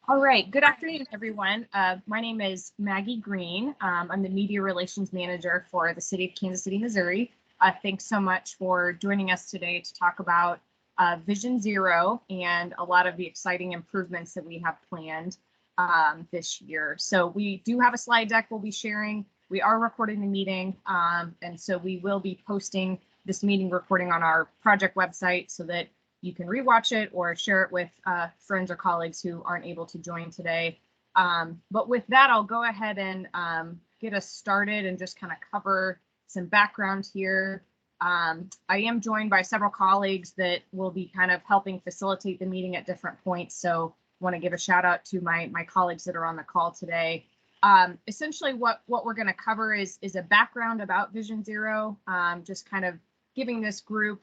All right, good afternoon, everyone. My name is Maggie Green. I'm the Media Relations Manager for the City of Kansas City, Missouri. Thanks so much for joining us today to talk about Vision Zero and a lot of the exciting improvements that we have planned this year. So we do have a slide deck we'll be sharing. We are recording the meeting, and so we will be posting this meeting recording on our project website so that you can rewatch it or share it with friends or colleagues who aren't able to join today. But with that, I'll go ahead and get us started and just kind of cover some background here. I am joined by several colleagues that will be kind of helping facilitate the meeting at different points. So I want to give a shout out to my colleagues that are on the call today. Essentially, what we're going to cover is a background about Vision Zero, just kind of giving this group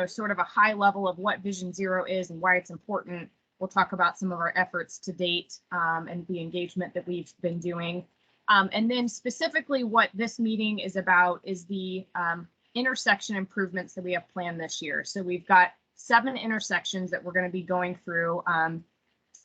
sort of a high level of what Vision Zero is and why it's important. We'll talk about some of our efforts to date and the engagement that we've been doing. And then specifically what this meeting is about is the intersection improvements that we have planned this year. So we've got 7 intersections that we're going to be going through. And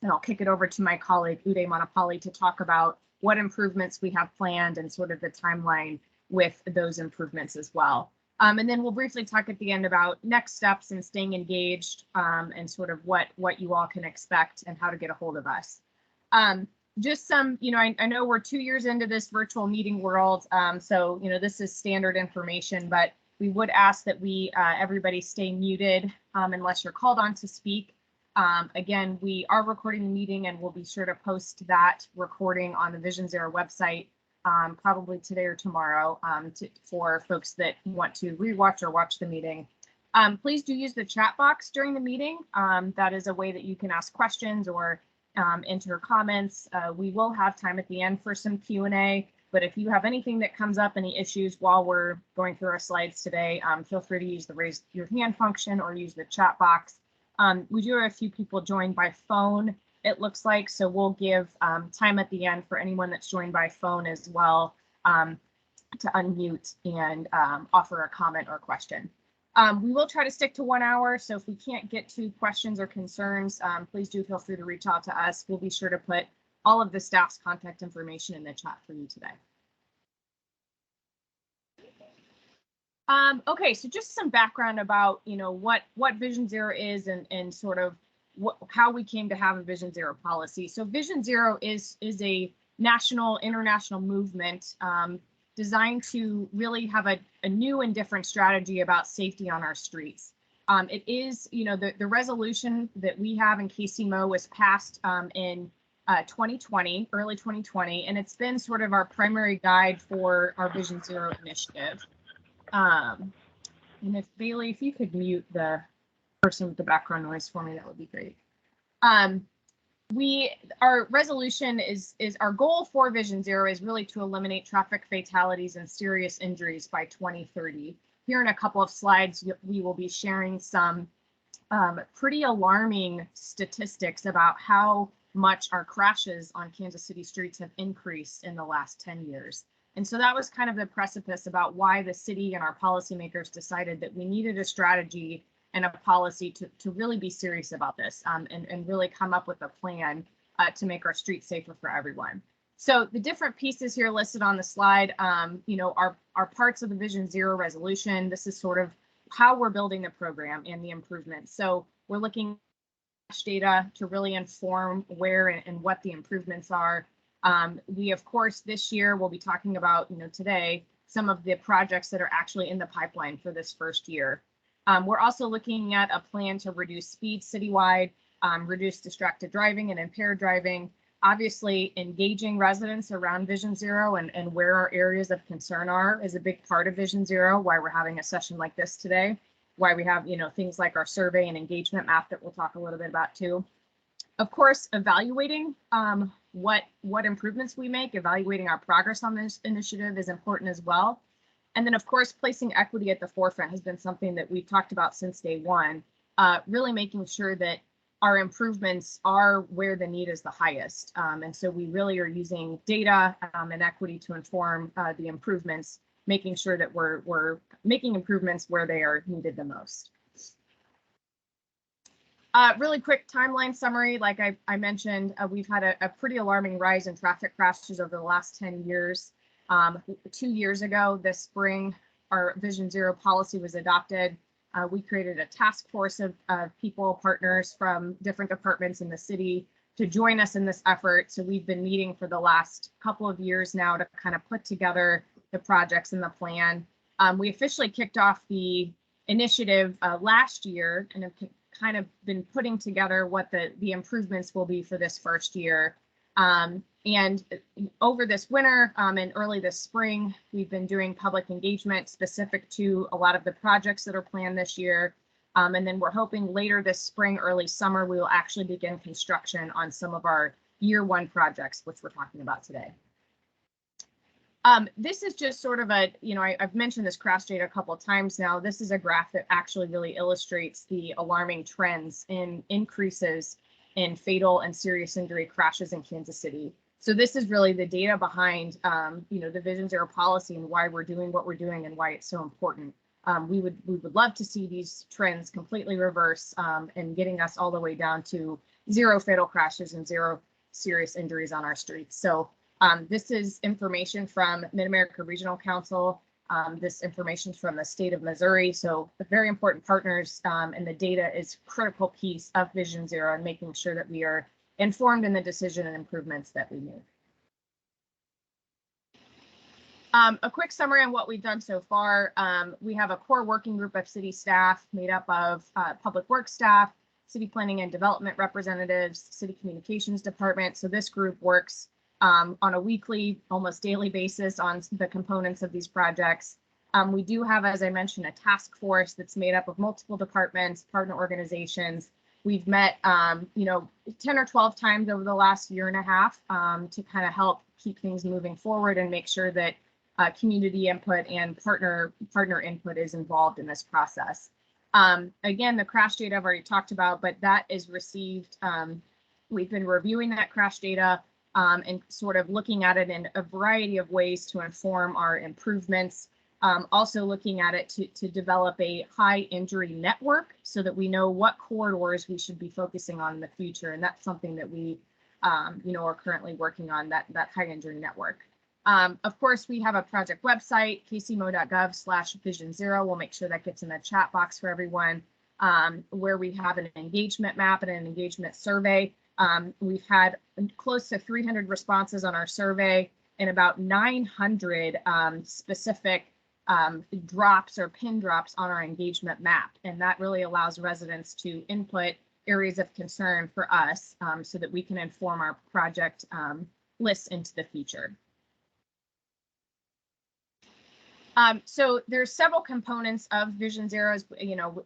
I'll kick it over to my colleague, Uday Manapali, to talk about what improvements we have planned and sort of the timeline with those improvements as well. And then we'll briefly talk at the end about next steps and staying engaged and sort of what you all can expect and how to get a hold of us. Just some, I know we're 2 years into this virtual meeting world, so, this is standard information, but we would ask that everybody stay muted unless you're called on to speak. Again, we are recording the meeting and we'll be sure to post that recording on the Vision Zero website probably today or tomorrow for folks that want to rewatch or watch the meeting. Please do use the chat box during the meeting. That is a way that you can ask questions or enter comments. We will have time at the end for some Q&A, but if you have anything that comes up, any issues while we're going through our slides today, feel free to use the raise your hand function or use the chat box. We do have a few people joined by phone, it looks like, so we'll give time at the end for anyone that's joined by phone as well to unmute and offer a comment or question. We will try to stick to 1 hour, so if we can't get to questions or concerns, please do feel free to reach out to us. We'll be sure to put all of the staff's contact information in the chat for you today. Okay, so just some background about what Vision Zero is and sort of how we came to have a Vision Zero policy. So Vision Zero is a national, international movement designed to really have a new and different strategy about safety on our streets. It is, the resolution that we have in KCMO was passed in 2020, early 2020, and it's been sort of our primary guide for our Vision Zero initiative. And if Bailey, if you could mute the person with the background noise for me, that would be great. Our resolution is our goal for Vision Zero is really to eliminate traffic fatalities and serious injuries by 2030. Here in a couple of slides, we will be sharing some pretty alarming statistics about how much our crashes on Kansas City streets have increased in the last 10 years. And so that was kind of the precipice about why the city and our policymakers decided that we needed a strategy and a policy to really be serious about this and really come up with a plan to make our streets safer for everyone. So the different pieces here listed on the slide, are parts of the Vision Zero resolution. This is sort of how we're building the program and the improvements. So we're looking at data to really inform where and what the improvements are. We, of course, this year we'll be talking about, today, some of the projects that are actually in the pipeline for this first year. We're also looking at a plan to reduce speed citywide, reduce distracted driving and impaired driving, obviously engaging residents around Vision Zero and where our areas of concern are is a big part of Vision Zero, why we're having a session like this today, why we have, things like our survey and engagement map that we'll talk a little bit about too. Of course, evaluating what improvements we make, evaluating our progress on this initiative is important as well. And then, of course, placing equity at the forefront has been something that we've talked about since day one, really making sure that our improvements are where the need is the highest. And so we really are using data and equity to inform the improvements, making sure that we're making improvements where they are needed the most. Really quick timeline summary. Like I mentioned, we've had a pretty alarming rise in traffic crashes over the last 10 years. 2 years ago, this spring, our Vision Zero policy was adopted. We created a task force of people, partners from different departments in the city to join us in this effort. So we've been meeting for the last couple of years now to kind of put together the projects and the plan. We officially kicked off the initiative last year and have kind of been putting together what the improvements will be for this first year. And over this winter and early this spring, we've been doing public engagement specific to a lot of the projects that are planned this year. And then we're hoping later this spring, early summer, we will actually begin construction on some of our year one projects, which we're talking about today. This is just sort of a, I've mentioned this crash data a couple of times now. This is a graph that actually really illustrates the alarming trends in increases in fatal and serious injury crashes in Kansas City. So this is really the data behind, the Vision Zero policy and why we're doing what we're doing and why it's so important. We would love to see these trends completely reverse and getting us all the way down to zero fatal crashes and zero serious injuries on our streets. So this is information from Mid-America Regional Council. This information is from the state of Missouri. So very important partners, and the data is a critical piece of Vision Zero and making sure that we are informed in the decision and improvements that we make. A quick summary on what we've done so far. We have a core working group of city staff made up of public works staff, city planning and development representatives, city communications department. So this group works on a weekly, almost daily basis on the components of these projects. We do have, as I mentioned, a task force that's made up of multiple departments, partner organizations. We've met, 10 or 12 times over the last year and a half to kind of help keep things moving forward and make sure that community input and partner input is involved in this process. Again, the crash data I've already talked about, but that is received. We've been reviewing that crash data and sort of looking at it in a variety of ways to inform our improvements. Also looking at it to develop a high injury network so that we know what corridors we should be focusing on in the future. And that's something that we, are currently working on, that high injury network. Of course, we have a project website, kcmo.gov/Vision Zero. We'll make sure that gets in the chat box for everyone, where we have an engagement map and an engagement survey. We've had close to 300 responses on our survey and about 900 specific drops or pin drops on our engagement map. And that really allows residents to input areas of concern for us so that we can inform our project lists into the future. So there's several components of Vision Zero,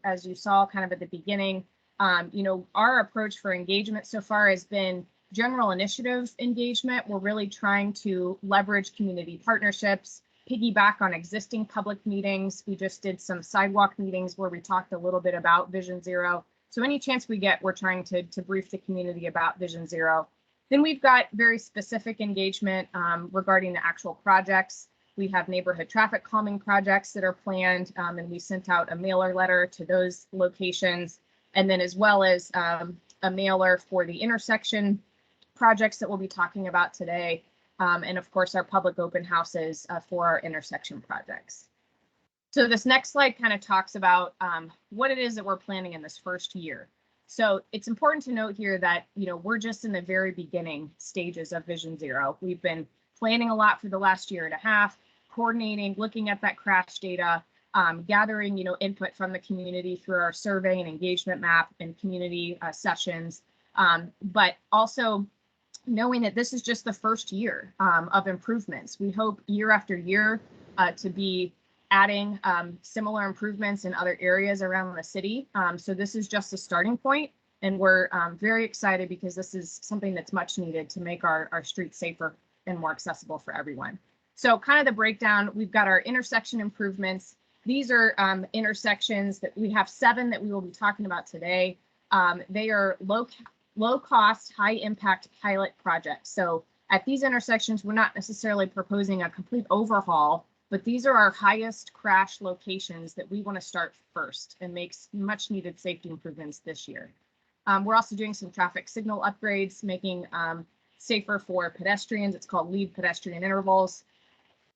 as you saw kind of at the beginning. Our approach for engagement so far has been general initiative engagement. We're really trying to leverage community partnerships, piggyback on existing public meetings. We just did some sidewalk meetings where we talked a little bit about Vision Zero. So any chance we get, we're trying to brief the community about Vision Zero. Then we've got very specific engagement regarding the actual projects. We have neighborhood traffic calming projects that are planned, and we sent out a mailer letter to those locations. And then as well as a mailer for the intersection projects that we'll be talking about today. And of course, our public open houses for our intersection projects. So this next slide kind of talks about what it is that we're planning in this first year. So it's important to note here that, we're just in the very beginning stages of Vision Zero. We've been planning a lot for the last year and a half, coordinating, looking at that crash data, gathering, input from the community through our survey and engagement map and community sessions, but also knowing that this is just the first year of improvements. We hope year after year to be adding similar improvements in other areas around the city. So this is just a starting point, and we're very excited because this is something that's much needed to make our streets safer and more accessible for everyone. So kind of the breakdown, we've got our intersection improvements. These are intersections that we have 7 that we will be talking about today. They are low cost, high impact pilot projects. So at these intersections, we're not necessarily proposing a complete overhaul, but these are our highest crash locations that we want to start first and make much needed safety improvements this year. We're also doing some traffic signal upgrades, making safer for pedestrians. It's called lead pedestrian intervals.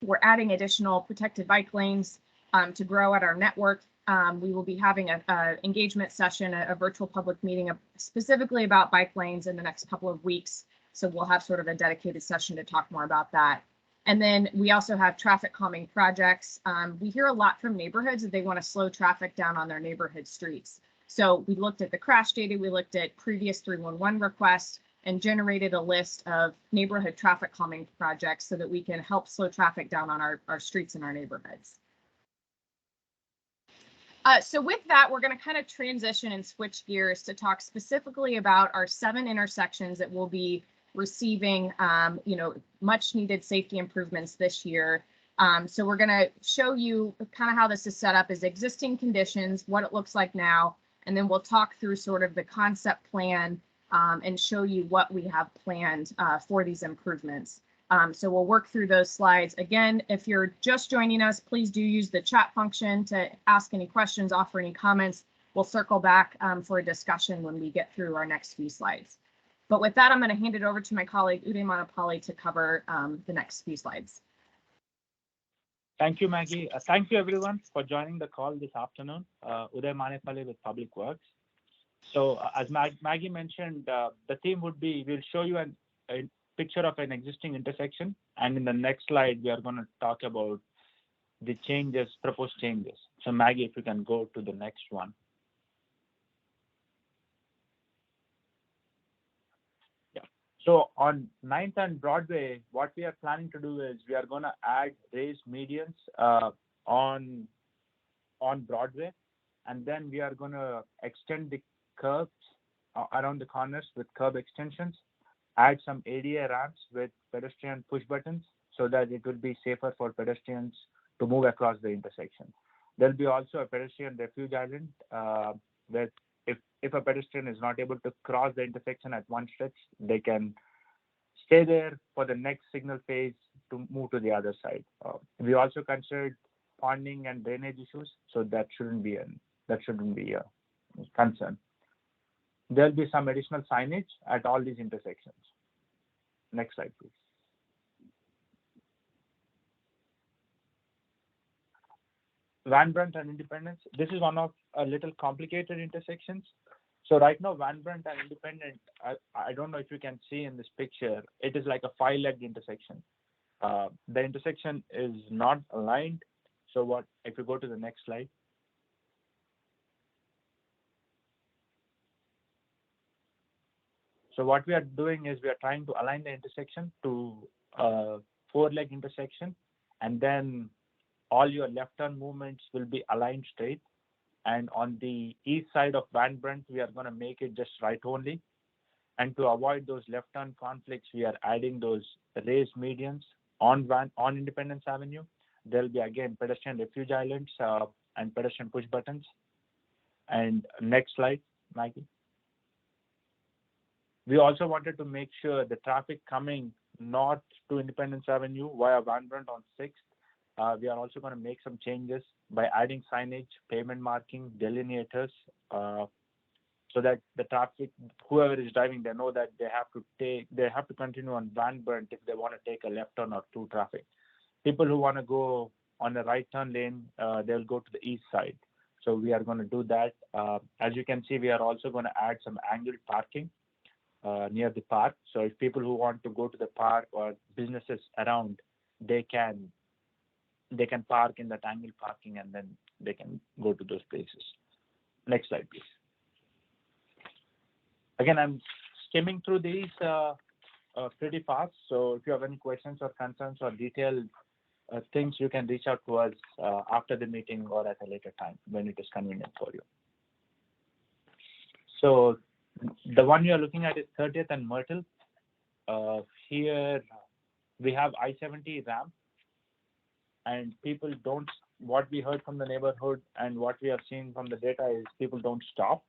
We're adding additional protected bike lanes to grow at our network. We will be having a engagement session, a virtual public meeting specifically about bike lanes in the next couple of weeks. So we'll have sort of a dedicated session to talk more about that. And then we also have traffic calming projects. We hear a lot from neighborhoods that they want to slow traffic down on their neighborhood streets. So we looked at the crash data, we looked at previous 311 requests, and generated a list of neighborhood traffic calming projects so that we can help slow traffic down on our streets and our neighborhoods. So with that, we're going to kind of transition and switch gears to talk specifically about our 7 intersections that will be receiving, much needed safety improvements this year. So we're going to show you kind of how this is set up as existing conditions, what it looks like now, and then we'll talk through sort of the concept plan and show you what we have planned for these improvements. So we'll work through those slides. Again, if you're just joining us, please do use the chat function to ask any questions, offer any comments. We'll circle back for a discussion when we get through our next few slides. But with that, I'm going to hand it over to my colleague Uday Manapalli to cover the next few slides. Thank you, Maggie. Thank you, everyone, for joining the call this afternoon. Uday Manapalli with Public Works. So as Maggie mentioned, the theme would be, we'll show you a picture of an existing intersection. And in the next slide, we are going to talk about the changes, proposed changes. So Maggie, if you can go to the next one. Yeah. So on 9th and Broadway, what we are planning to do is we are going to add raised medians on Broadway. And then we are going to extend the curbs around the corners with curb extensions, add some ADA ramps with pedestrian push buttons so that it will be safer for pedestrians to move across the intersection. There'll be also a pedestrian refuge island where if a pedestrian is not able to cross the intersection at one stretch, they can stay there for the next signal phase to move to the other side. We also considered ponding and drainage issues, so that shouldn't be a concern. There'll be some additional signage at all these intersections. Next slide, please. Van Brunt and Independence. This is one of a little complicated intersections. So right now, Van Brunt and Independence, I don't know if you can see in this picture, it is like a 5-legged intersection. The intersection is not aligned. So if you go to the next slide. So what we are doing is we are trying to align the intersection to a 4-leg intersection, and then all your left turn movements will be aligned straight. And on the east side of Van Brunt, we are going to make it just right only. And to avoid those left turn conflicts, we are adding those raised medians on Independence Avenue. There'll be again pedestrian refuge islands and pedestrian push buttons. And next slide, Maggie. We also wanted to make sure the traffic coming north to Independence Avenue via Van Brunt on 6th, we are also going to make some changes by adding signage, pavement marking, delineators, so that the traffic, whoever is driving, they know that they have to continue on Van Brunt if they want to take a left turn or through traffic. People who want to go on the right turn lane, they'll go to the east side. So we are going to do that. As you can see, we are also going to add some angled parking near the park. So if people who want to go to the park or businesses around, they can park in that angled parking and then they can go to those places. Next slide, please. Again, I'm skimming through these pretty fast. So if you have any questions or concerns or detailed things, you can reach out to us after the meeting or at a later time when it is convenient for you. So the one you're looking at is 30th and Myrtle. Here we have I-70 ramp, and what we heard from the neighborhood and what we have seen from the data is people don't stop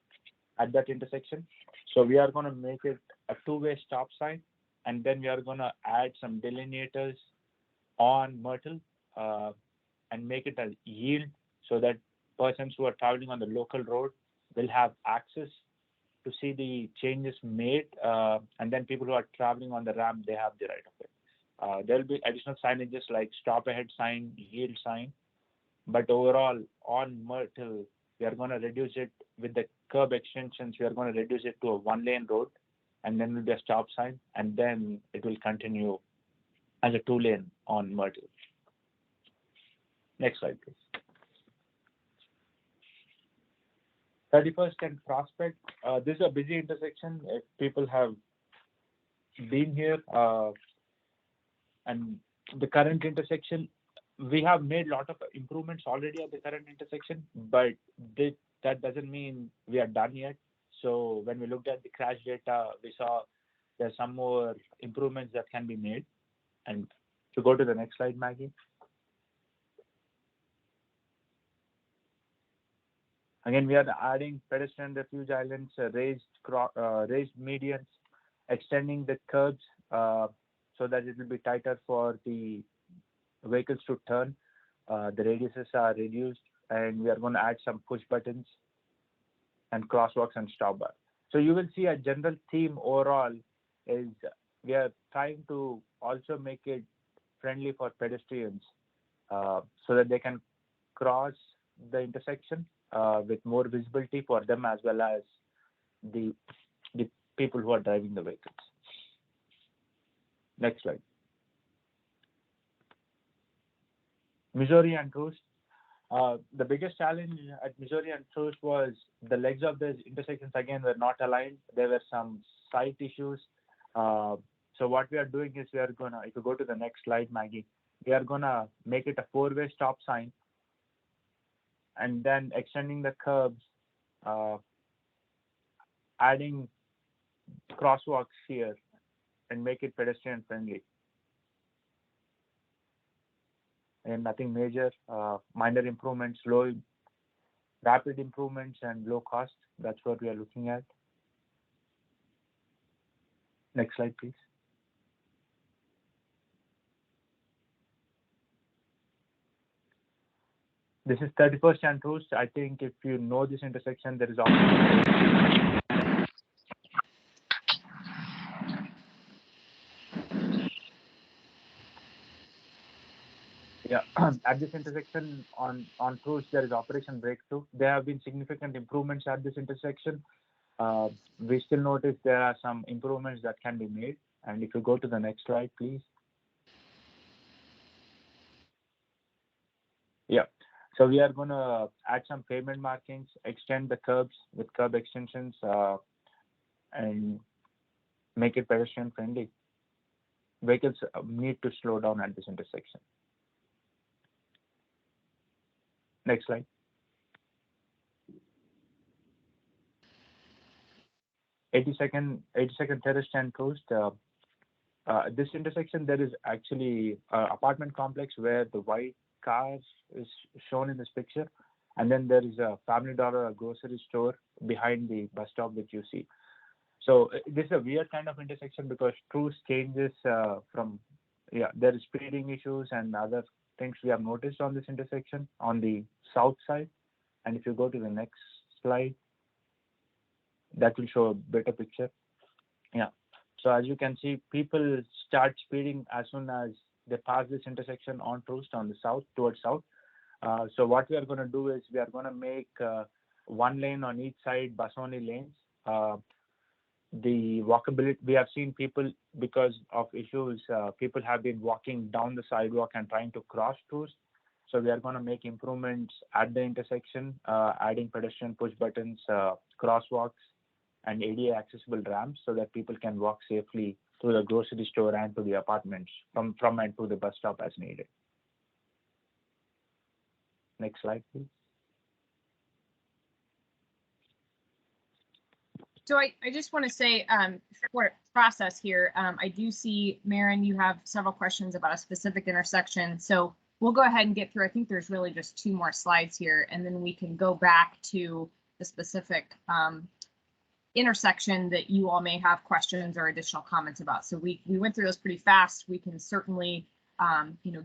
at that intersection. So we are going to make it a 2-way stop sign, and then we are going to add some delineators on Myrtle and make it a yield so that persons who are traveling on the local road will have access to see the changes made, and then people who are traveling on the ramp, they have the right of way. There will be additional signages like stop ahead sign, yield sign, but overall on Myrtle, we are going to reduce it with the curb extensions. We are going to reduce it to a 1-lane road, and then will be a stop sign, and then it will continue as a 2-lane on Myrtle. Next slide, please. 31st and Prospect. This is a busy intersection. If people have been here, and the current intersection, we have made a lot of improvements already at the current intersection, but that doesn't mean we are done yet. So when we looked at the crash data, we saw there's some more improvements that can be made. And to go to the next slide, Maggie. Again, we are adding pedestrian refuge islands, raised medians, extending the curbs so that it will be tighter for the vehicles to turn. The radiuses are reduced, and we are going to add some push buttons and crosswalks and stop bar. So you will see a general theme overall is we are trying to also make it friendly for pedestrians so that they can cross the intersection with more visibility for them as well as the people who are driving the vehicles. Next slide. Missouri and Troost. The biggest challenge at Missouri and Troost was the legs of the intersections again were not aligned. There were some site issues. So what we are doing is we are gonna, if you go to the next slide, Maggie, we are gonna make it a 4-way stop sign, and then extending the curbs, adding crosswalks here, and make it pedestrian friendly. And nothing major, minor improvements, rapid improvements, and low cost. That's what we are looking at. Next slide, please. This is 31st and Troost. I think if you know this intersection, there is also at this intersection on Troost, there is Operation Breakthrough. There have been significant improvements at this intersection. We still notice there are some improvements that can be made. And if you go to the next slide, please. Yeah. So we are going to add some pavement markings, extend the curbs with curb extensions, and make it pedestrian friendly. Vehicles need to slow down at this intersection. Next slide. Eighty-second Terrace and Coast. This intersection, there is actually an apartment complex where the white car is shown in this picture, and then there is a Family Dollar, a grocery store behind the bus stop that you see. So this is a weird kind of intersection because Troost changes from, there is speeding issues and other things we have noticed on this intersection on the south side. And if you go to the next slide, that will show a better picture. Yeah. So as you can see, people start speeding as soon as they pass this intersection on Troost on the south, towards south. So what we are going to do is we are going to make 1 lane on each side, bus-only lanes. The walkability, we have seen people, because of issues, people have been walking down the sidewalk and trying to cross Troost. So we are going to make improvements at the intersection, adding pedestrian push buttons, crosswalks, and ADA accessible ramps so that people can walk safely to the grocery store and to the apartments from and to the bus stop as needed. Next slide, please. So I just want to say for process here, I do see, Maren, you have several questions about a specific intersection. So we'll go ahead and get through. I think there's really just 2 more slides here, and then we can go back to the specific intersection that you all may have questions or additional comments about. So we went through those pretty fast. We can certainly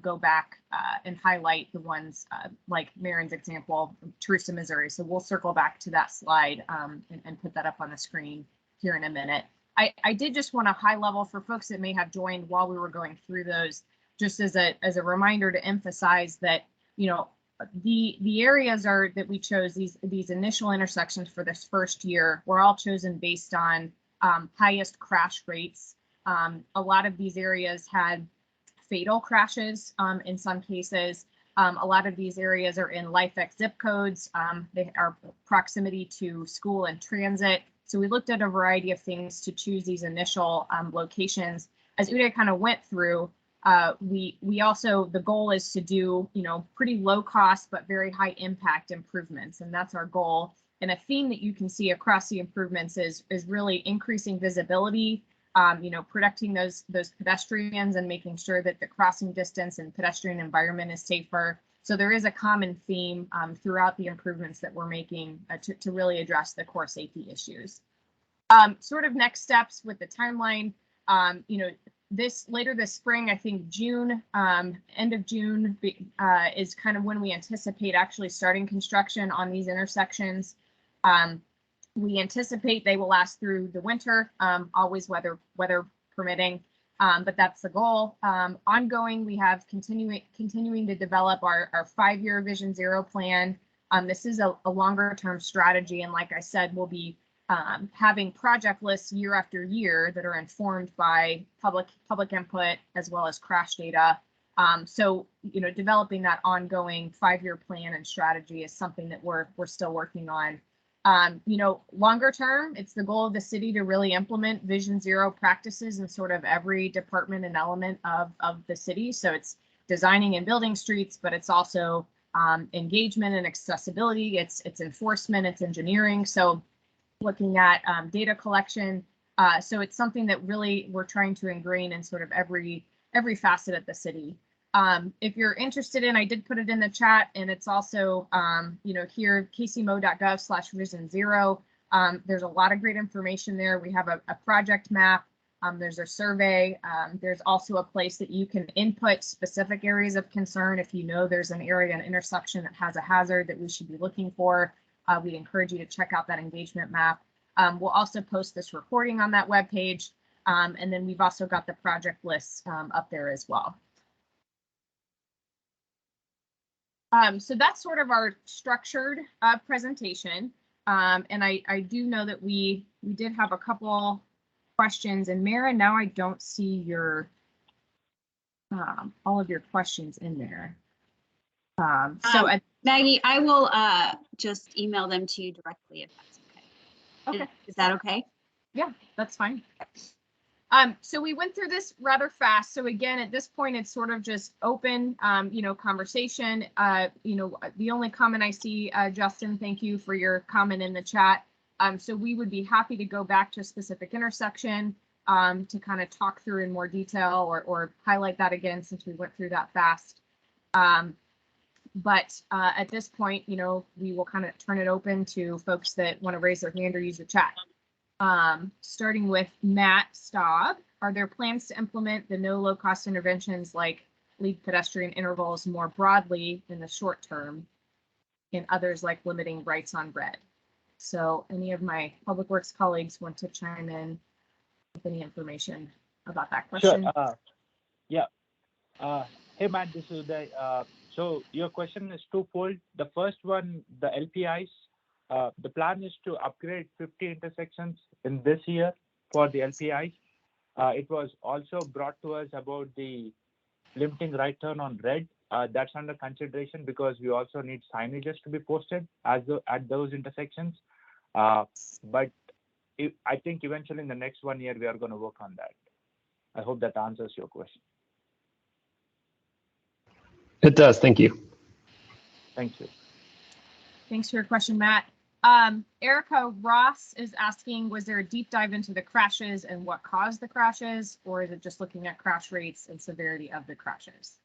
go back and highlight the ones like Marin's example, Teresa, Missouri. So we'll circle back to that slide and put that up on the screen here in a minute. I did just want to high level for folks that may have joined while we were going through those, just as a reminder to emphasize that, the areas that we chose, these initial intersections for this first year, were all chosen based on highest crash rates. A lot of these areas had fatal crashes in some cases. A lot of these areas are in LIFEX zip codes. They are proximity to school and transit. So we looked at a variety of things to choose these initial locations. As Uday kind of went through, we also, the goal is to do, pretty low cost but very high impact improvements, and that's our goal. And a theme that you can see across the improvements is really increasing visibility, protecting those pedestrians and making sure that the crossing distance and pedestrian environment is safer. So there is a common theme throughout the improvements that we're making to really address the core safety issues. Sort of next steps with the timeline, later this spring, I think June, end of June is kind of when we anticipate actually starting construction on these intersections. We anticipate they will last through the winter, always weather permitting, but that's the goal. Ongoing, we have continuing to develop our 5-year Vision Zero plan. This is a longer term strategy, and like I said, we'll be having project lists year after year that are informed by public input as well as crash data. So developing that ongoing 5-year plan and strategy is something that we're still working on. Longer term, it's the goal of the city to really implement Vision Zero practices in sort of every department and element of the city. So it's designing and building streets, but it's also engagement and accessibility. It's enforcement, it's engineering. So looking at data collection. So it's something that really we're trying to ingrain in sort of every facet of the city. If you're interested in, I did put it in the chat, and it's also, here, kcmo.gov/Vision Zero. There's a lot of great information there. We have a project map. There's a survey. There's also a place that you can input specific areas of concern. If there's an area, an intersection that has a hazard that we should be looking for, we'd encourage you to check out that engagement map. We'll also post this recording on that webpage. And then we've also got the project lists up there as well. So that's sort of our structured presentation. And I do know that we did have a couple questions, and Mara, now I don't see all of your questions in there. Maggie, I will just email them to you directly if that's okay. Okay. Is that okay? Yeah, that's fine. So we went through this rather fast. So again, at this point, it's sort of just open, conversation. The only comment I see, Justin, thank you for your comment in the chat. So we would be happy to go back to a specific intersection to kind of talk through in more detail or highlight that again, since we went through that fast. But at this point, we will kind of turn it open to folks that want to raise their hand or use the chat. Starting with Matt Staub, are there plans to implement the no low-cost interventions like lead pedestrian intervals more broadly in the short term, and others like limiting rights on red? So any of my public works colleagues want to chime in with any information about that question? Sure. Yeah. Hey, Matt, this is Uday. So your question is twofold. The first one, the LPIs, the plan is to upgrade 50 intersections in this year for the LPIs. It was also brought to us about the limiting right turn on red. That's under consideration because we also need signages to be posted at those intersections. But I think eventually in the next 1 year, we are going to work on that. I hope that answers your question. It does. Thank you. Thank you. Thanks for your question, Matt. Erica Ross is asking, was there a deep dive into the crashes and what caused the crashes, or is it just looking at crash rates and severity of the crashes?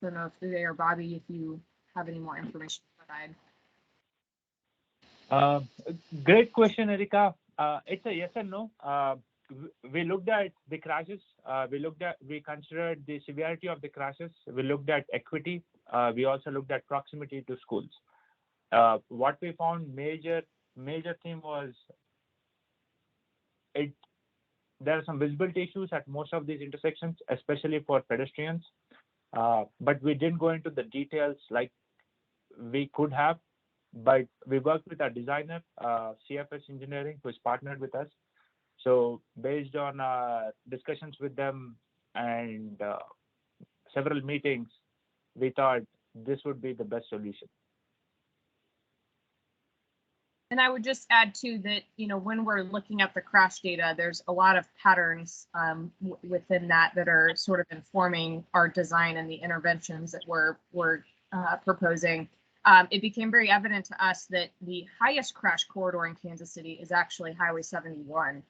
I don't know if Uday or Bobby, if you have any more information to provide. Great question, Erica. It's a yes and no. we looked at the crashes. We considered the severity of the crashes. We looked at equity. We also looked at proximity to schools. What we found major theme was there are some visibility issues at most of these intersections, especially for pedestrians. But we didn't go into the details like we could have. But we worked with our designer, CFS Engineering, who is partnered with us. So based on discussions with them and several meetings, we thought this would be the best solution. And I would just add too that, when we're looking at the crash data, there's a lot of patterns within that are sort of informing our design and the interventions that we're proposing. It became very evident to us that the highest crash corridor in Kansas City is actually Highway 71.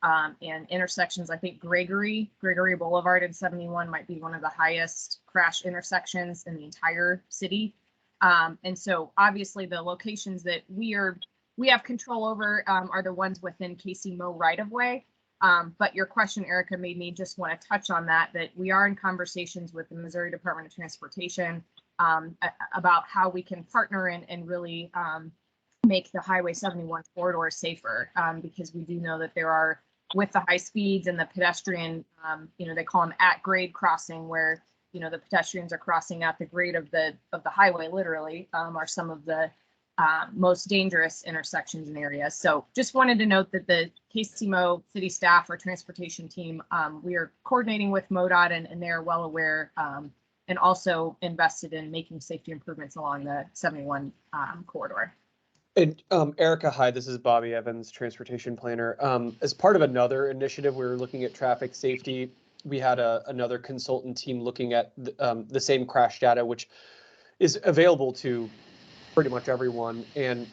And intersections, I think Gregory Boulevard and 71 might be one of the highest crash intersections in the entire city. And so obviously the locations that we have control over are the ones within Casey Mo right of way. But your question, Erica, made me just want to touch on that we are in conversations with the Missouri Department of Transportation about how we can partner and really make the Highway 71 corridor safer, because we do know that there are, with the high speeds and the pedestrian, they call them at grade crossing, where the pedestrians are crossing at the grade of the highway, literally, are some of the most dangerous intersections and areas. So just wanted to note that the KCMO city staff or transportation team, we are coordinating with MoDOT and they're well aware and also invested in making safety improvements along the 71 corridor. And Erica, hi, this is Bobby Evans, transportation planner. As part of another initiative, we were looking at traffic safety. We had another consultant team looking at the same crash data, which is available to pretty much everyone. And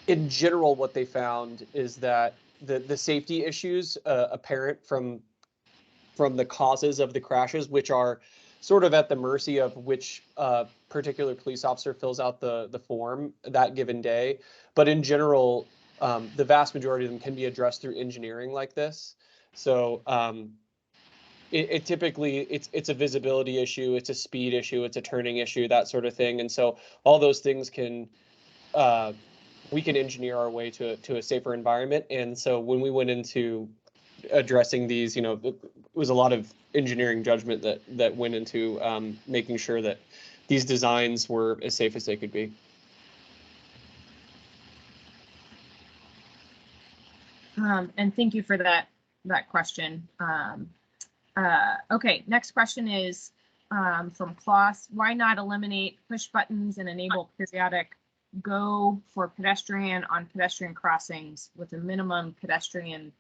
in general, what they found is that the safety issues apparent from the causes of the crashes, which are sort of at the mercy of which particular police officer fills out the form that given day. But in general, the vast majority of them can be addressed through engineering like this. So it typically, it's a visibility issue, it's a speed issue, it's a turning issue, that sort of thing. And so all those things we can engineer our way to a safer environment. And so when we went into addressing these, it was a lot of engineering judgment that went into making sure that these designs were as safe as they could be. And thank you for that question. Okay, next question is from Klaus. Why not eliminate push buttons and enable periodic go for pedestrian on pedestrian crossings with a minimum pedestrian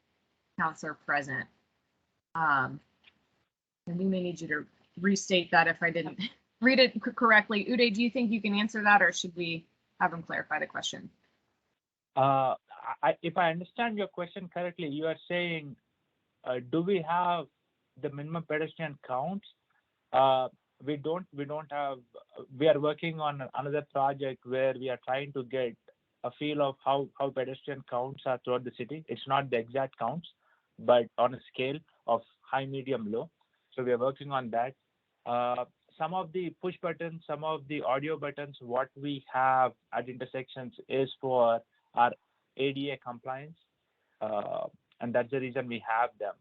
counselor present? And we may need you to restate that if I didn't read it correctly. Uday, do you think you can answer that, or should we have him clarify the question? If I understand your question correctly, you are saying, do we have the minimum pedestrian counts? We don't have. We are working on another project where we are trying to get a feel of how pedestrian counts are throughout the city. It's not the exact counts, but on a scale of high, medium, low. So we are working on that. Some of the push buttons, some of the audio buttons, what we have at intersections is for our ADA compliance, and that's the reason we have them.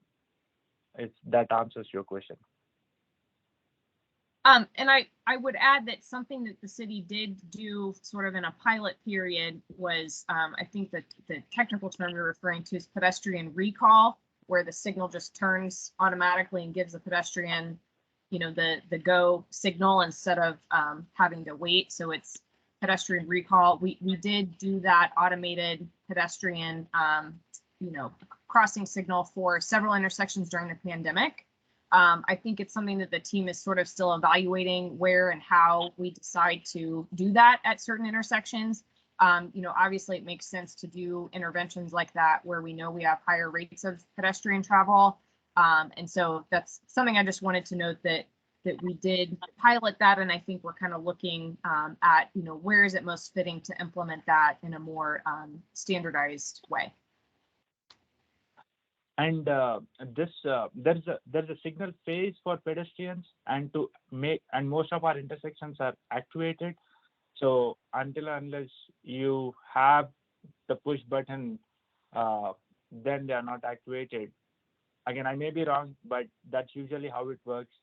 If that answers your question. And I would add that something that the city did do sort of in a pilot period was, I think that the technical term you're referring to is pedestrian recall, where the signal just turns automatically and gives the pedestrian, the go signal instead of having to wait. So it's pedestrian recall. We did do that automated pedestrian, crossing signal for several intersections during the pandemic. I think it's something that the team is sort of still evaluating where and how we decide to do that at certain intersections. Obviously it makes sense to do interventions like that where we know we have higher rates of pedestrian travel. And so that's something I just wanted to note that we did pilot that. And I think we're kind of looking at, where is it most fitting to implement that in a more standardized way. And there's a signal phase for pedestrians, and most of our intersections are actuated. So unless you have the push button, then they are not actuated. Again, I may be wrong, but that's usually how it works.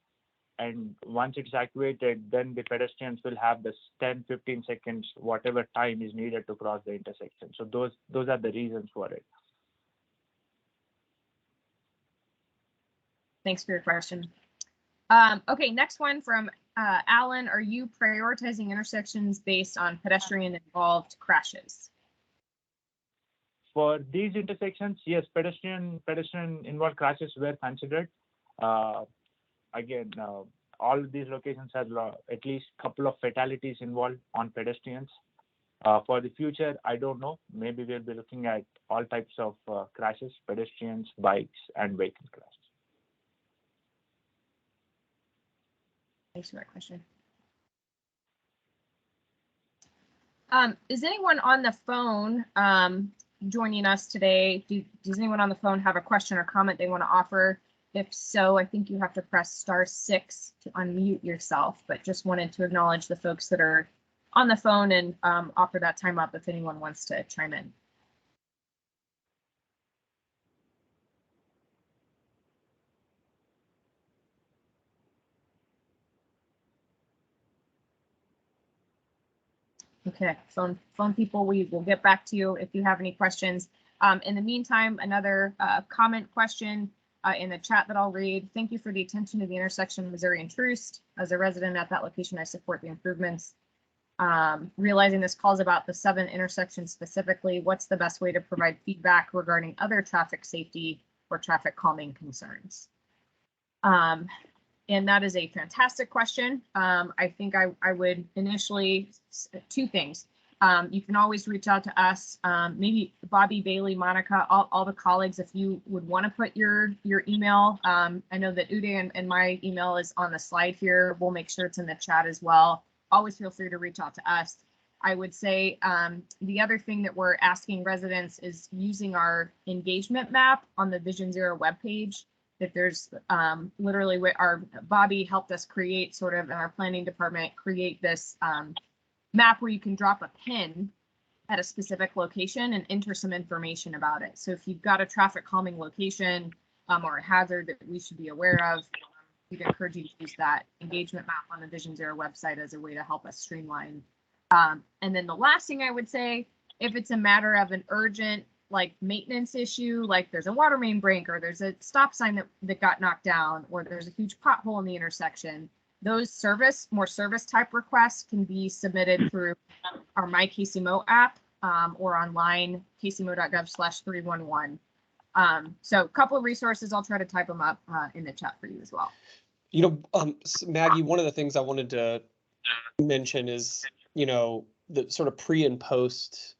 And once it's activated, then the pedestrians will have this 10, 15 seconds, whatever time is needed to cross the intersection. So those are the reasons for it. Thanks for your question. Okay, next one from Alan. Are you prioritizing intersections based on pedestrian-involved crashes? For these intersections, yes, pedestrian-involved crashes were considered. Again, all of these locations have at least a couple of fatalities involved on pedestrians. For the future, I don't know. Maybe we'll be looking at all types of crashes, pedestrians, bikes, and vehicle crashes. Thanks for that question. Is anyone on the phone joining us today? Does anyone on the phone have a question or comment they want to offer? If so, I think you have to press *6 to unmute yourself, but just wanted to acknowledge the folks that are on the phone and offer that time up if anyone wants to chime in. Okay, phone people, we will get back to you if you have any questions. In the meantime, another comment question in the chat that I'll read. Thank you for the attention to the intersection of Missouri and Troost. As a resident at that location, I support the improvements. Realizing this calls about the 7 intersections specifically, what's the best way to provide feedback regarding other traffic safety or traffic calming concerns? And that is a fantastic question. I think I would initially, 2 things. You can always reach out to us, maybe Bobby, Bailey, Monica, all the colleagues, if you would want to put your email. I know that Uday and my email is on the slide here. We'll make sure it's in the chat as well. Always feel free to reach out to us. I would say the other thing that we're asking residents is using our engagement map on the Vision Zero webpage. That there's literally what our Bobby helped us create, sort of in our planning department, create this map where you can drop a pin at a specific location and enter some information about it. So if you've got a traffic calming location or a hazard that we should be aware of, we'd encourage you to use that engagement map on the Vision Zero website as a way to help us streamline. And then the last thing I would say, if it's a matter of an urgent like maintenance issue, like there's a water main break or there's a stop sign that got knocked down or there's a huge pothole in the intersection, those more service type requests can be submitted through our My KCMO app or online kcmo.gov/311. So a couple of resources, I'll try to type them up in the chat for you as well. You know, Maggie, one of the things I wanted to mention is, you know, the sort of pre and post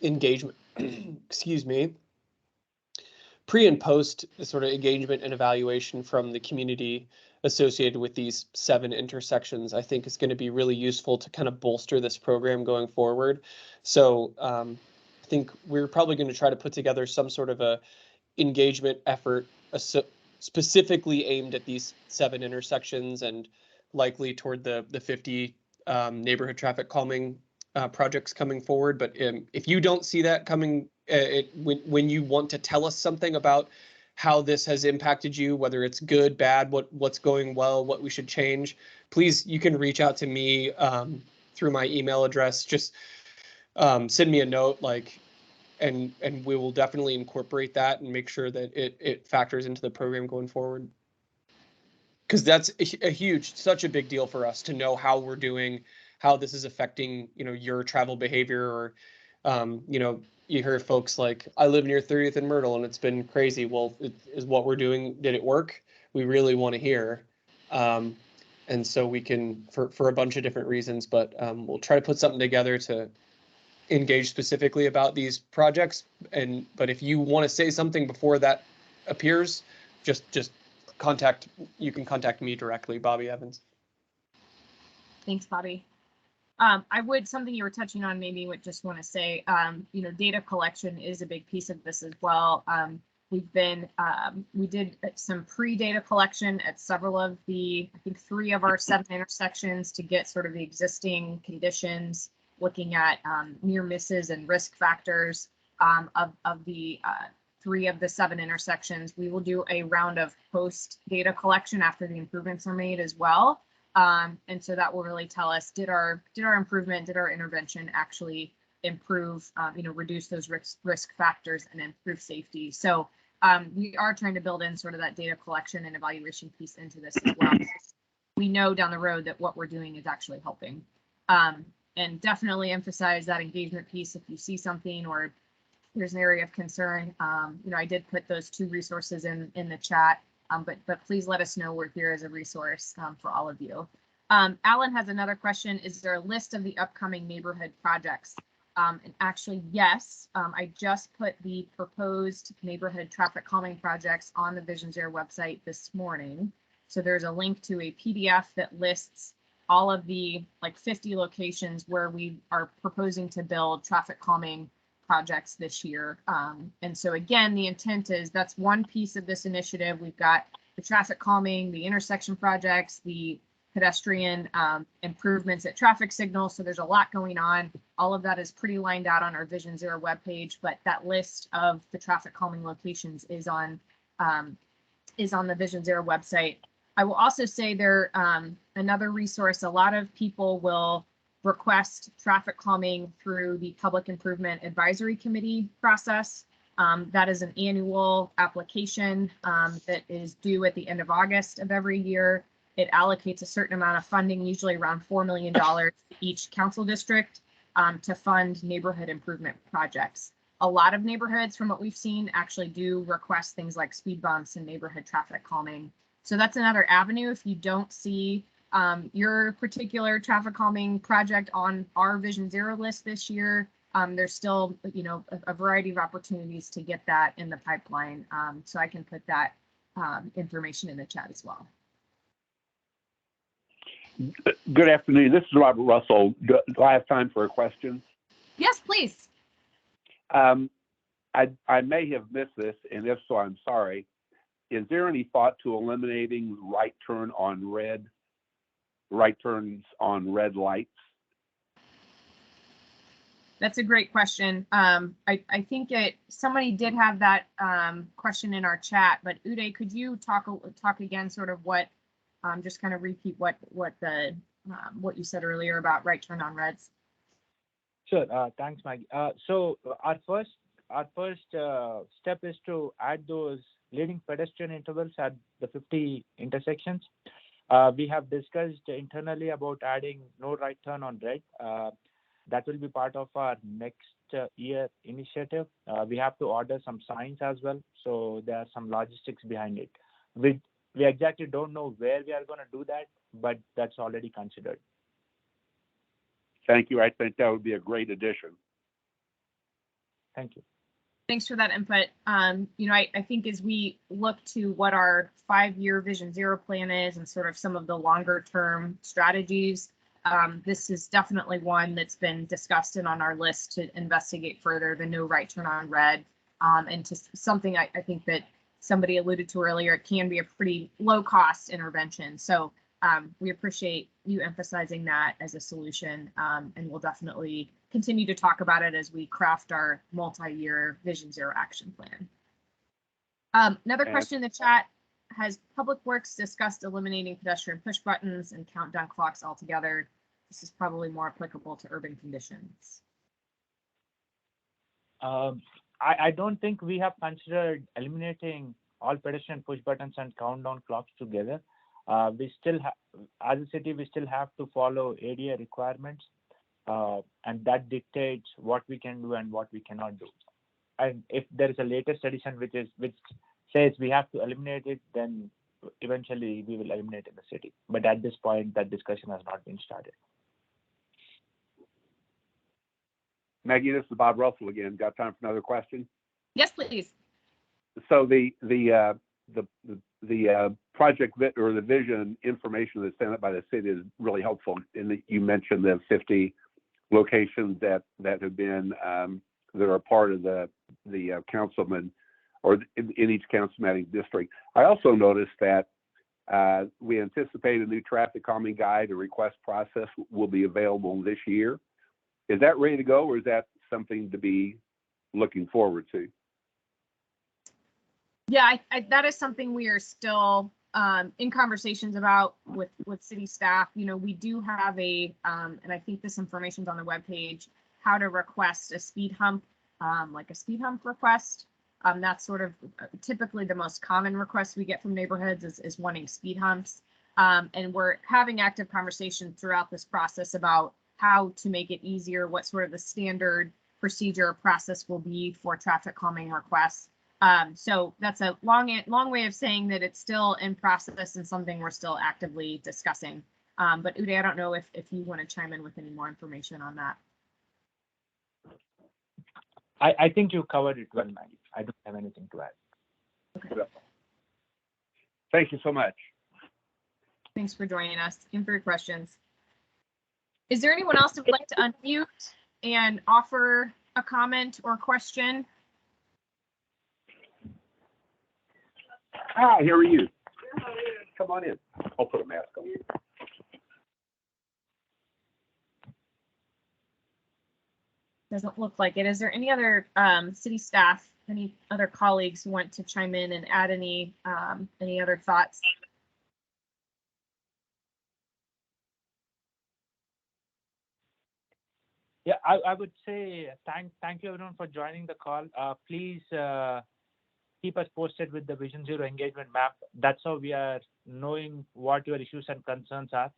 engagement, excuse me, pre and post sort of engagement and evaluation from the community associated with these 7 intersections, I think is going to be really useful to kind of bolster this program going forward. So I think we're probably going to try to put together some sort of a engagement effort specifically aimed at these 7 intersections and likely toward the 50 neighborhood traffic calming projects coming forward. But if you don't see that coming, when you want to tell us something about how this has impacted you, whether it's good, bad, what's going well, what we should change, please, you can reach out to me through my email address. Just send me a note, and we will definitely incorporate that and make sure that it factors into the program going forward. Because that's a huge, such a big deal for us to know how we're doing, how this is affecting, you know, your travel behavior, or, you know, you hear folks like, I live near 30th and Myrtle and it's been crazy. Well, is what we're doing, did it work? We really want to hear. And so we can, for a bunch of different reasons, but we'll try to put something together to engage specifically about these projects. But if you want to say something before that appears, just you can contact me directly, Bobby Evans. Thanks, Bobby. Something you were touching on, maybe would just want to say, you know, data collection is a big piece of this as well. We've been, we did some pre-data collection at several of the, I think 3 of our 7 intersections to get sort of the existing conditions, looking at near misses and risk factors of the 3 of the 7 intersections. We will do a round of post data collection after the improvements are made as well. And so that will really tell us, did our improvement, did our intervention actually improve, reduce those risk factors and improve safety. So we are trying to build in sort of that data collection and evaluation piece into this as well. We know down the road that what we're doing is actually helping. And definitely emphasize that engagement piece if you see something or there's an area of concern. I did put those 2 resources in the chat, but please let us know. We're here as a resource for all of you. Alan has another question. Is there a list of the upcoming neighborhood projects? And actually, yes, I just put the proposed neighborhood traffic calming projects on the Vision Zero website this morning. So there's a link to a PDF that lists all of the 50 locations where we are proposing to build traffic calming projects this year. And so again, the intent is that's one piece of this initiative. We've got the traffic calming, the intersection projects, the pedestrian improvements at traffic signals. So there's a lot going on. All of that is pretty lined out on our Vision Zero webpage, but that list of the traffic calming locations is on the Vision Zero website. I will also say there another resource. A lot of people will request traffic calming through the Public Improvement Advisory Committee process. That is an annual application that is due at the end of August of every year. It allocates a certain amount of funding, usually around $4 million to each council district to fund neighborhood improvement projects. A lot of neighborhoods, from what we've seen, actually do request things like speed bumps and neighborhood traffic calming. So that's another avenue. If you don't see your particular traffic calming project on our Vision Zero list this year, there's still, a variety of opportunities to get that in the pipeline. So I can put that information in the chat as well. Good afternoon. This is Robert Russell. Do I have time for a question? Yes, please. I may have missed this, and if so, I'm sorry. Is there any thought to eliminating right turns on red lights? That's a great question. I think somebody did have that question in our chat, but Uday, could you talk again, sort of what, just kind of repeat what you said earlier about right turn on reds? Sure. Thanks, Maggie. So our first step is to add those leading pedestrian intervals at the 50 intersections. We have discussed internally about adding no right turn on red. That will be part of our next year initiative. We have to order some signs as well, so there are some logistics behind it. We exactly don't know where we are going to do that, but that's already considered. Thank you. I think that would be a great addition. Thank you. Thanks for that input. I think as we look to what our 5-year Vision Zero plan is and sort of some of the longer term strategies, this is definitely one that's been discussed and on our list to investigate further, the no right turn on red, and to something I think that somebody alluded to earlier, it can be a pretty low cost intervention. So we appreciate you emphasizing that as a solution, and we'll definitely continue to talk about it as we craft our multi-year Vision Zero action plan. Another question in the chat, has Public Works discussed eliminating pedestrian push buttons and countdown clocks altogether? This is probably more applicable to urban conditions. I don't think we have considered eliminating all pedestrian push buttons and countdown clocks together. We still have, as a city, we still have to follow ADA requirements, and that dictates what we can do and what we cannot do. And if there is a latest edition which says we have to eliminate it, then eventually we will eliminate in the city. But at this point, that discussion has not been started. Maggie, this is Bob Russell again. Got time for another question? Yes, please. So the project or the vision information that's sent out by the city is really helpful. And you mentioned the 50 locations that have been that are part of the councilman or in each councilman district. I also noticed that we anticipate a new traffic calming guide. A request process will be available this year. Is that ready to go, or is that something to be looking forward to? Yeah, that is something we are still in conversations about with city staff. You know, we do have a, and I think this information's on the webpage, how to request a speed hump, like a speed hump request. That's sort of typically the most common request we get from neighborhoods is wanting speed humps. And we're having active conversations throughout this process about how to make it easier, what sort of the standard procedure process will be for traffic calming requests. So that's a long way of saying that it's still in process and something we're still actively discussing. But Uday, I don't know if you want to chime in with any more information on that. I think you covered it well, Maggie. I don't have anything to add. Okay. Thank you so much. Thanks for joining us and for your questions. Is there anyone else who would like to unmute and offer a comment or question? Hi, how are you? Come on in. I'll put a mask on you. Doesn't look like it. Is there any other city staff, any other colleagues who want to chime in and add any other thoughts? Yeah, I would say thank you everyone for joining the call. Please keep us posted with the Vision Zero engagement map. That's how we are knowing what your issues and concerns are.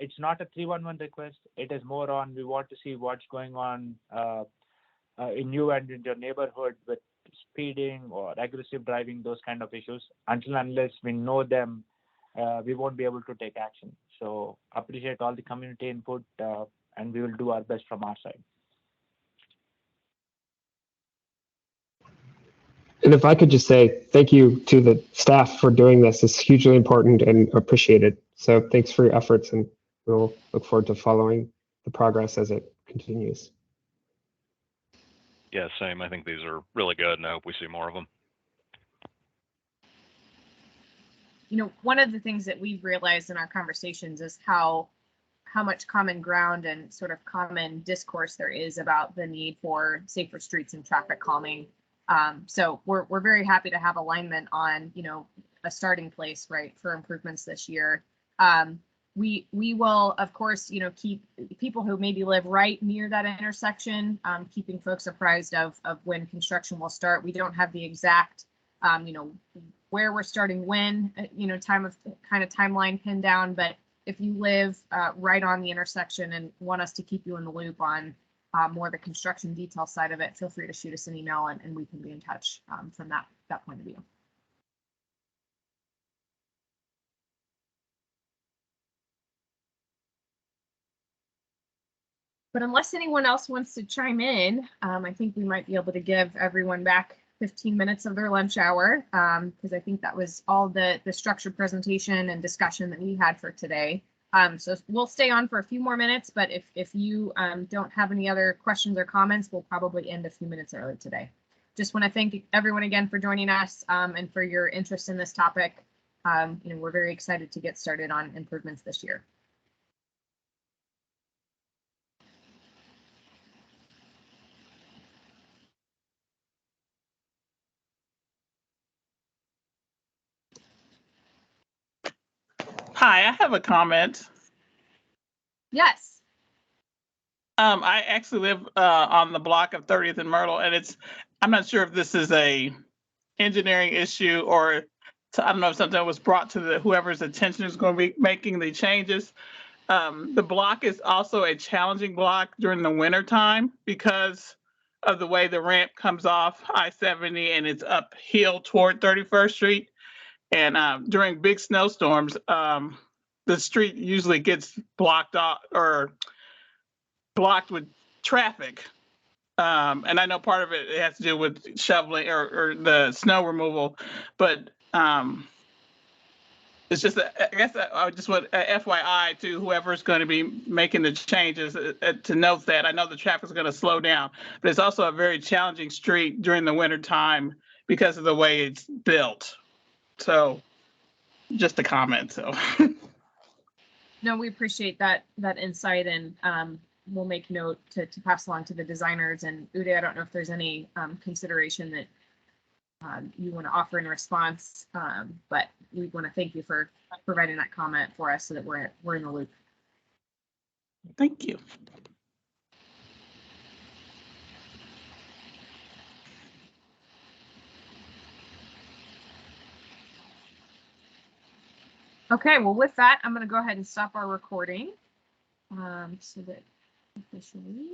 It's not a 311 request. It is more on we want to see what's going on in you and in your neighborhood with speeding or aggressive driving, those kind of issues. Until unless we know them, we won't be able to take action. So appreciate all the community input, and we will do our best from our side. And if I could just say thank you to the staff for doing this. It's hugely important and appreciated. So thanks for your efforts, and we'll look forward to following the progress as it continues. Yeah, same. I think these are really good, and I hope we see more of them. You know, one of the things that we've realized in our conversations is how much common ground and sort of common discourse there is about the need for safer streets and traffic calming. So we're very happy to have alignment on, you know, a starting place, right, for improvements this year. We will, of course, you know, keep people who maybe live right near that intersection, keeping folks apprised of when construction will start. We don't have the exact, you know, where we're starting when, you know, timeline pinned down. But if you live right on the intersection and want us to keep you in the loop on more the construction detail side of it, feel free to shoot us an email and we can be in touch from that point of view. But unless anyone else wants to chime in, I think we might be able to give everyone back 15 minutes of their lunch hour, because I think that was all the structured presentation and discussion that we had for today. So we'll stay on for a few more minutes, but if you don't have any other questions or comments, we'll probably end a few minutes early today. Just want to thank everyone again for joining us and for your interest in this topic. You know, we're very excited to get started on improvements this year. Hi, I have a comment. Yes. I actually live on the block of 30th and Myrtle, and I'm not sure if this is a engineering issue or I don't know if something was brought to whoever's attention is going to be making the changes. The block is also a challenging block during the winter time because of the way the ramp comes off I-70 and it's uphill toward 31st Street. And during big snowstorms, the street usually gets blocked off or blocked with traffic. And I know part of it has to do with shoveling or the snow removal, but it's just, I guess I just want FYI to whoever's going to be making the changes to note that. I know the traffic is going to slow down, but it's also a very challenging street during the winter time because of the way it's built. So just a comment, so. No, we appreciate that insight, and we'll make note to pass along to the designers. And Uday, I don't know if there's any consideration that you want to offer in response, but we want to thank you for providing that comment for us so that we're in the loop. Thank you. Okay, well, with that, I'm going to go ahead and stop our recording so that officially.